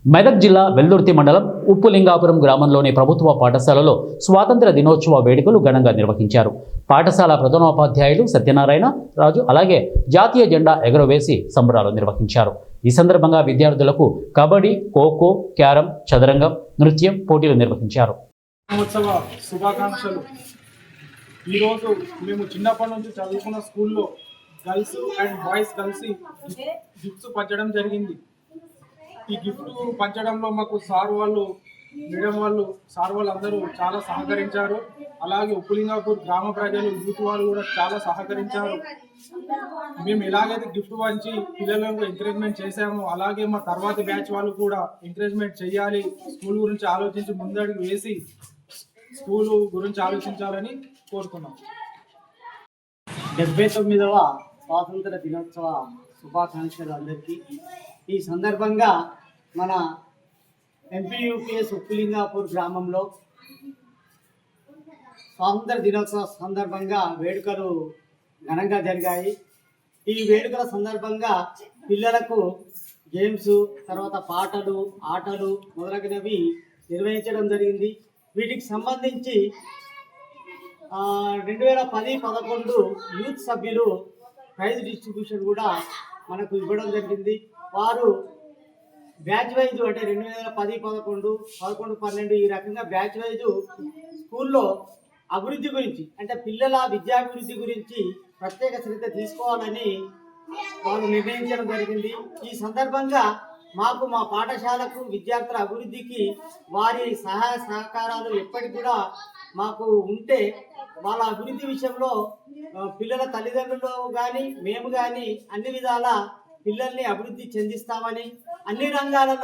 మెదక్ జిల్లా వెల్దుర్తి మండలం ఉప్పులింగాపురం గ్రామంలోని ప్రభుత్వ పాఠశాలలో స్వాతంత్ర దినోత్సవ వేడుకలు ఘనంగా నిర్వహించారు. పాఠశాల ప్రధానోపాధ్యాయులు సత్యనారాయణ రాజు అలాగే జాతీయ జెండా ఎగురవేసి సంబరాలు నిర్వహించారు. ఈ సందర్భంగా విద్యార్థులకు కబడ్డీ, ఖోఖో, క్యారం, చదరంగం, నృత్యం పోటీలు నిర్వహించారు. శుభాకాంక్షలు. ఈరోజు మేము చిన్నప్పటి నుంచి చదువుకున్న స్కూల్లో గర్ల్స్ అండ్ బాయ్స్ కలిసి గిఫ్ట్స్ పంచడం జరిగింది. ఈ గిఫ్ట్ పంచడంలో మాకు సార్ వాళ్ళు, మేడం వాళ్ళు, సార్ వాళ్ళు అందరూ చాలా సహకరించారు. అలాగే ఉప్పులింగాపూర్ గ్రామ ప్రజలు, యూత్ వాళ్ళు కూడా చాలా సహకరించారు. మేము ఎలాగైతే గిఫ్ట్ పంచి పిల్లలకు ఎంకరేజ్మెంట్ చేశామో అలాగే మా తర్వాతి బ్యాచ్ వాళ్ళు కూడా ఎంకరేజ్మెంట్ చేయాలి, స్కూల్ గురించి ఆలోచించి ముందడుగు వేసి స్కూలు గురించి ఆలోచించాలని కోరుతున్నాం. 79వ స్వాతంత్ర దినోత్సవ శుభాకాంక్షలు అందరికీ. ఈ సందర్భంగా మన ఎంపీయూపీఎస్ ఉప్పులింగాపూర్ గ్రామంలో స్వాతంత్ర దినోత్సవ సందర్భంగా వేడుకలు ఘనంగా జరిగాయి. ఈ వేడుకల సందర్భంగా పిల్లలకు గేమ్స్, తర్వాత పాటలు, ఆటలు మొదలగునవి నిర్వహించడం జరిగింది. వీటికి సంబంధించి 2010-11 యూత్ సభ్యులు ప్రైజ్ డిస్ట్రిబ్యూషన్ కూడా మనకు ఇవ్వడం జరిగింది. వారు బ్యాచ్ వైజ్ అంటే 2010-11, 11-12 ఈ రకంగా బ్యాచ్ వైజ్ స్కూల్లో అభివృద్ధి గురించి అంటే పిల్లల విద్యాభివృద్ధి గురించి ప్రత్యేక శ్రద్ధ తీసుకోవాలని వారు నిర్ణయించడం జరిగింది. ఈ సందర్భంగా మాకు మా పాఠశాలకు విద్యార్థుల అభివృద్ధికి వారి సహాయ సహకారాలు ఎప్పటికి కూడా మాకు ఉంటే వాళ్ళ అభివృద్ధి విషయంలో పిల్లల తల్లిదండ్రులు కానీ మేము కానీ అన్ని విధాల పిల్లల్ని అభివృద్ధి చెందిస్తామని, అన్ని రంగాలలో